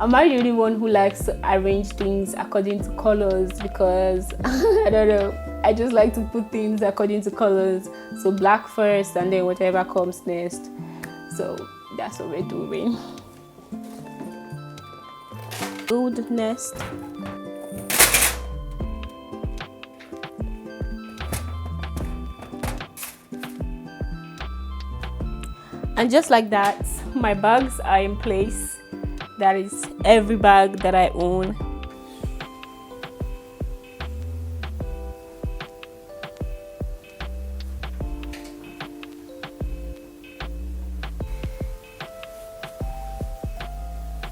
Am I the only one who likes to arrange things according to colors? Because I don't know, I just like to put things according to colors. So black first and then whatever comes next. So that's what we're doing. Build nest. And just like that, my bags are in place. That is every bag that I own.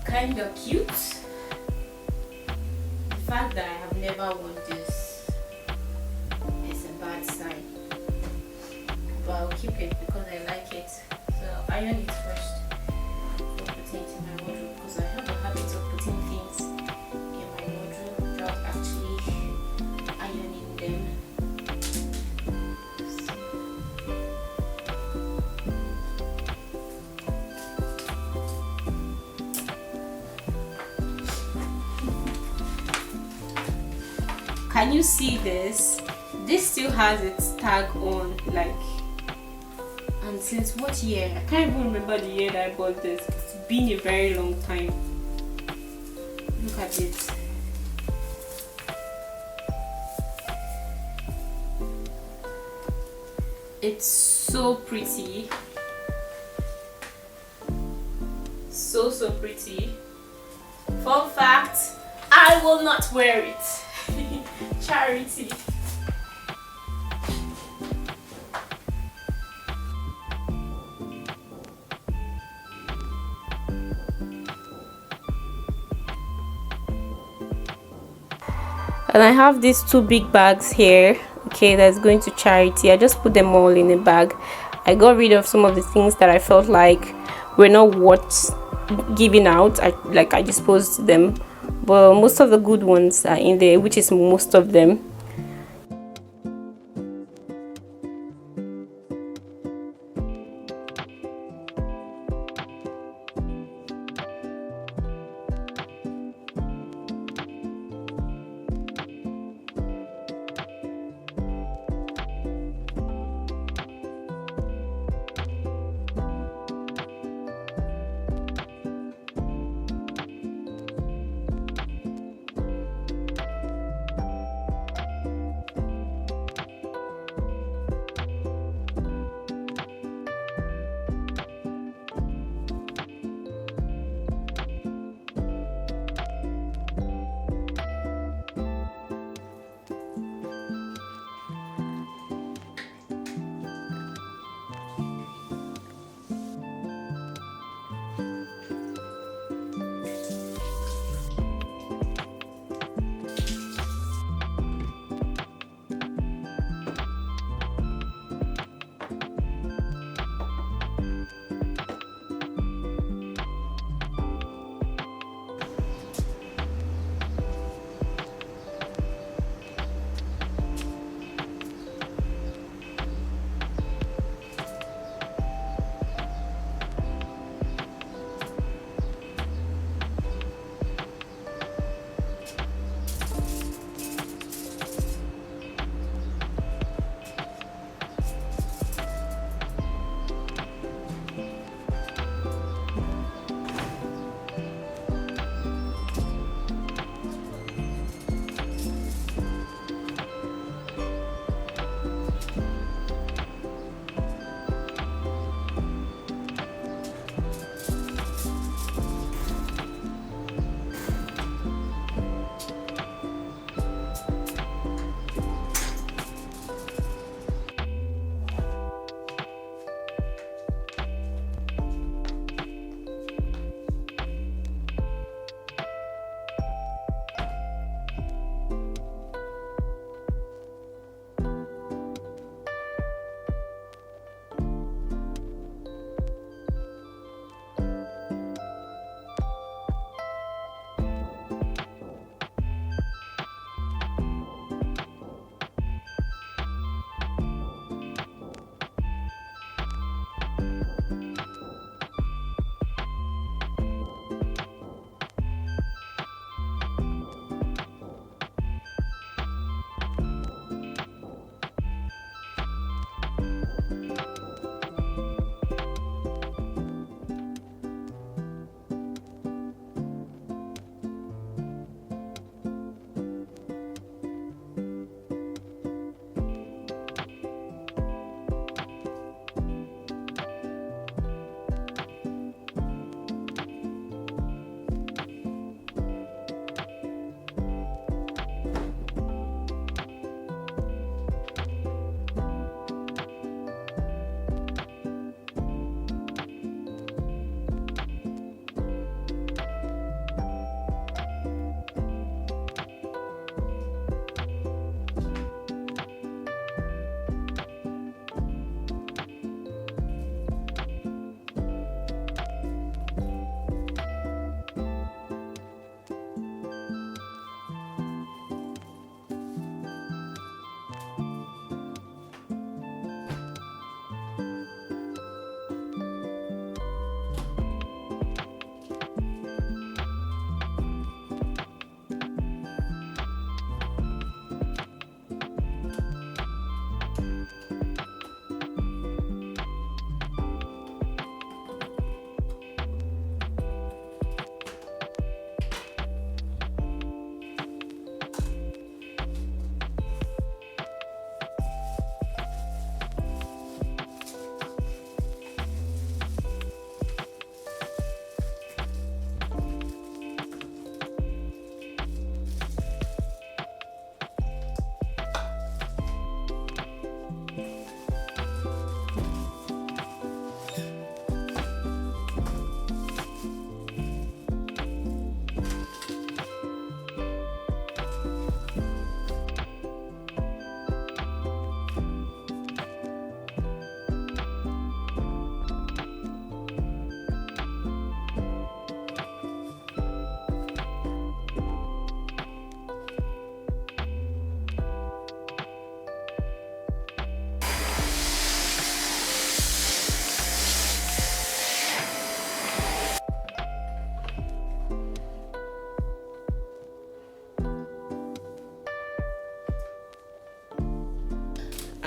Kind of cute. The fact that I have never worn this is a bad sign. But I'll keep it because I like it. So I'll iron it first before putting it in my wardrobe, because I have a habit of putting things in my wardrobe without actually ironing them. Can you see this? This still has its tag on, like, and since what year? I can't even remember the year that I bought this. It's been a very long time. Look at it. It's so pretty. So pretty. Fun fact, I will not wear it. Charity. And I have these two big bags here, okay, that's going to charity. I just put them all in a bag. I got rid of some of the things that I felt like were not worth giving out. I disposed them, but most of the good ones are in there, which is most of them.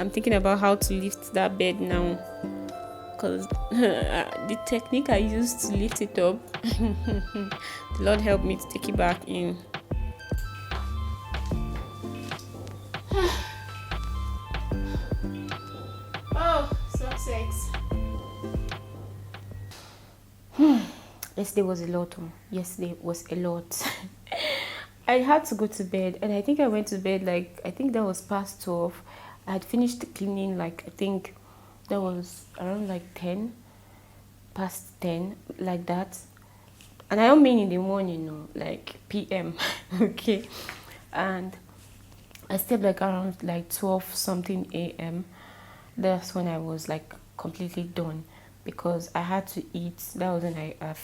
I'm thinking about how to lift that bed now, because the technique I used to lift it up, the Lord help me to take it back in. Oh, success. Yesterday was a lot. Yesterday was a lot. I had to go to bed, and I think I went to bed like, I think that was past 12. I had finished cleaning like, I think that was around like 10, past 10, like that. And I don't mean in the morning, no, like PM. Okay. And I slept like around like 12 something AM. That's when I was like completely done, because I had to eat. That was when I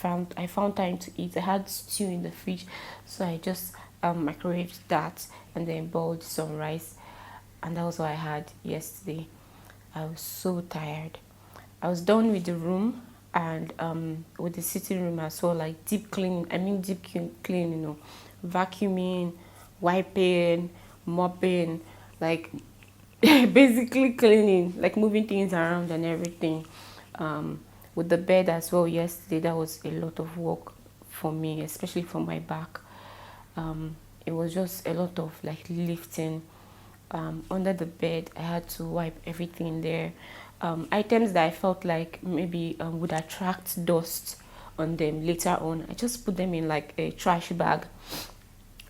found time to eat. I had stew in the fridge, so I just microwaved that and then boiled some rice, and that was what I had yesterday. I was so tired. I was done with the room and with the sitting room as well, like deep cleaning. I mean deep cleaning, you know, vacuuming, wiping, mopping, like basically cleaning, like moving things around and everything. With the bed as well yesterday, that was a lot of work for me, especially for my back. It was just a lot of like lifting. Under the bed, I had to wipe everything there. Items that I felt like maybe would attract dust on them later on, I just put them in like a trash bag,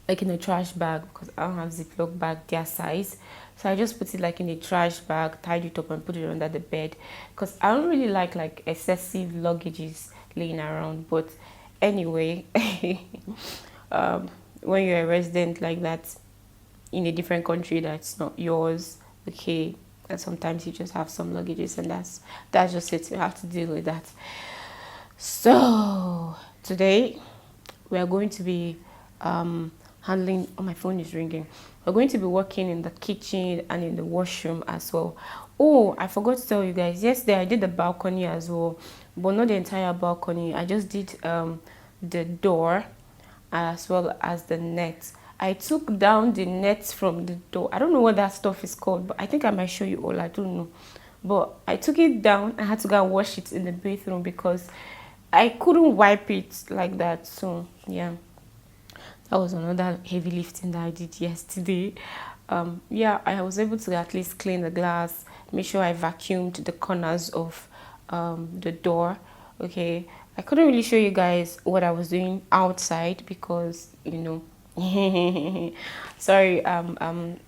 like in a trash bag, because I don't have Ziploc bag their size. So I just put it like in a trash bag, tied it up and put it under the bed, because I don't really like excessive luggages laying around. But anyway, when you're a resident like that in a different country that's not yours, okay, and sometimes you just have some luggages, and that's just it. You have to deal with that. So today we are going to be handling. Oh, my phone is ringing. We're going to be working in the kitchen and in the washroom as well. Oh, I forgot to tell you guys, yesterday I did the balcony as well, but not the entire balcony. I just did the door as well as the net. I took down the net from the door. I don't know what that stuff is called, but I think I might show you all. I don't know, but I took it down. I had to go and wash it in the bathroom because I couldn't wipe it like that. So yeah, that was another heavy lifting that I did yesterday. Yeah, I was able to at least clean the glass, make sure I vacuumed the corners of the door. Okay, I couldn't really show you guys what I was doing outside because, you know, sorry, I'm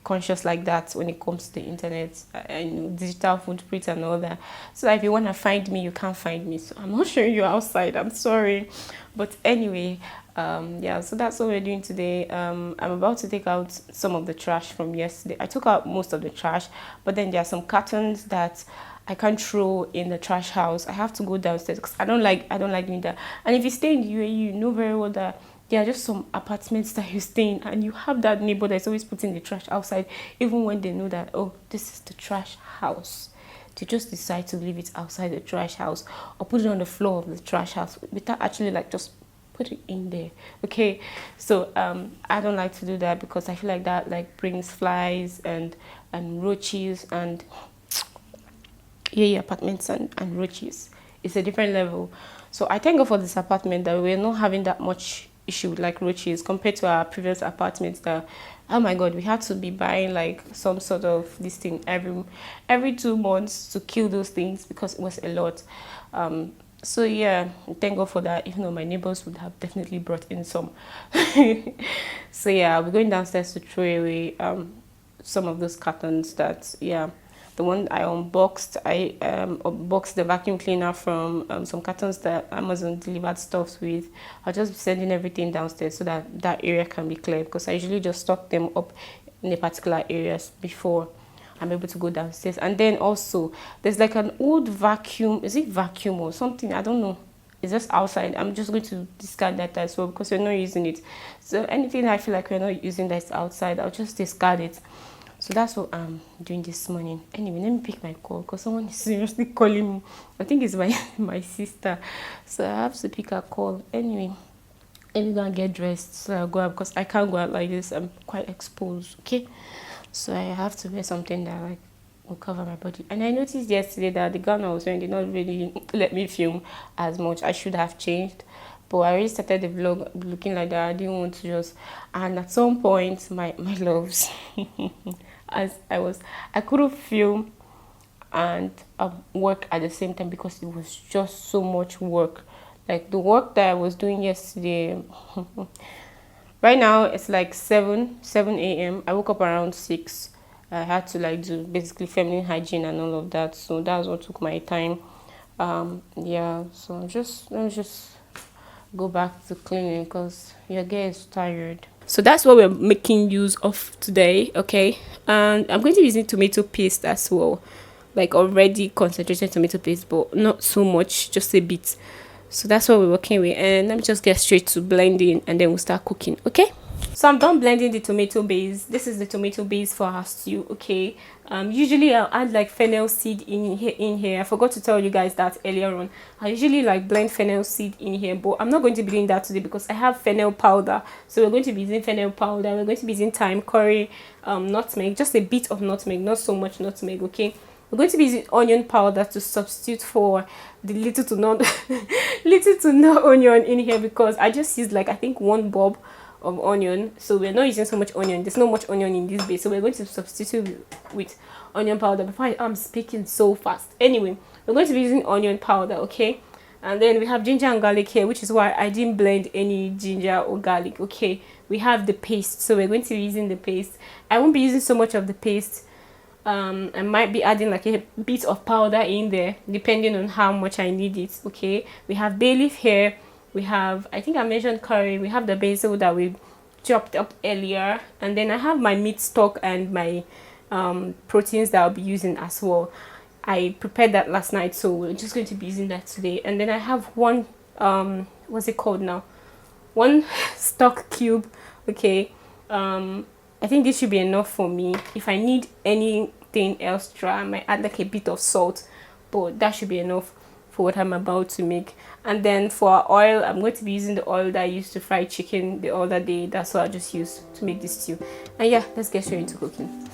conscious like that when it comes to the internet and digital footprint and all that. So if you want to find me, you can't find me. So I'm not showing you outside. I'm sorry. But anyway, yeah, so that's what we're doing today. I'm about to take out some of the trash from yesterday. I took out most of the trash, but then there are some cartons that I can't throw in the trash house. I have to go downstairs because I don't like doing that. And if you stay in the UAE, you know very well that there are just some apartments that you stay in and you have that neighbor that's always putting the trash outside, even when they know that, oh, this is the trash house. They just decide to leave it outside the trash house or put it on the floor of the trash house without actually like just put it in there. Okay, so I don't like to do that because I feel like that like brings flies and roaches and yeah, apartments and roaches. It's a different level. So I thank God for this apartment that we're not having that much issue with like roaches compared to our previous apartments that, oh my God, we had to be buying like some sort of this thing every 2 months to kill those things because it was a lot. So yeah, thank God for that, even though my neighbors would have definitely brought in some. So yeah, we're going downstairs to throw away some of those cartons that, yeah, the one I unboxed, I unboxed the vacuum cleaner from some cartons that Amazon delivered stuff with. I'll just be sending everything downstairs so that that area can be clear because I usually just stock them up in a particular areas before I'm able to go downstairs. And then also there's like an old vacuum, is it vacuum or something? I don't know. It's just outside. I'm just going to discard that as well because we're not using it. So anything I feel like we're not using that's outside, I'll just discard it. So that's what I'm doing this morning. Anyway, let me pick my call because someone is seriously calling me. I think it's my sister. So I have to pick a call. Anyway, let me go and get dressed so I'll go out because I can't go out like this. I'm quite exposed, okay? So I have to wear something that like will cover my body. And I noticed yesterday that the gown I was wearing did not really let me film as much. I should have changed. But I already started the vlog looking like that. I didn't want to just... And at some point, my loves, as I couldn't film and work at the same time because it was just so much work. Like the work that I was doing yesterday. Right now it's like 7 a.m. I woke up around 6. I had to like do basically feminine hygiene and all of that, so that's what took my time. Yeah, so let me just go back to cleaning because your girl is tired. So that's what we're making use of today, okay? And I'm going to be using tomato paste as well, like already concentrated tomato paste, but not so much, just a bit. So that's what we're working with, and let me just get straight to blending and then we'll start cooking, okay? So I'm done blending the tomato base. This is the tomato base for our stew, okay? Usually I'll add like fennel seed in here. I forgot to tell you guys that earlier on. I usually like blend fennel seed in here, but I'm not going to be doing that today because I have fennel powder. So we're going to be using fennel powder. We're going to be using thyme, curry, nutmeg, just a bit of nutmeg, not so much nutmeg, okay? We're going to be using onion powder to substitute for the little to no onion in here because I just used like I think 1 bulb of onion, so we're not using so much onion. There's not much onion in this base, so we're going to substitute with onion powder. Before I'm speaking so fast. Anyway, we're going to be using onion powder, okay? And then we have ginger and garlic here, which is why I didn't blend any ginger or garlic, okay? We have the paste, so we're going to be using the paste. I won't be using so much of the paste. I might be adding like a bit of powder in there depending on how much I need it, okay? We have bay leaf here. We have, I think I mentioned curry. We have the basil that we chopped up earlier, and then I have my meat stock and my proteins that I'll be using as well. I prepared that last night, so we're just going to be using that today. And then I have one what's it called now, 1 stock cube, okay? I think this should be enough for me. If I need anything extra, I might add like a bit of salt, but that should be enough for what I'm about to make. And then for our oil, I'm going to be using the oil that I used to fry chicken the other day. That's what I just used to make this stew. And yeah, let's get straight into cooking.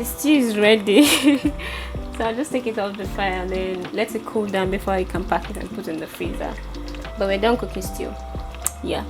The stew is ready. So I'll just take it off the fire and then let it cool down before I can pack it and put it in the freezer. But we're done cooking stew. Yeah.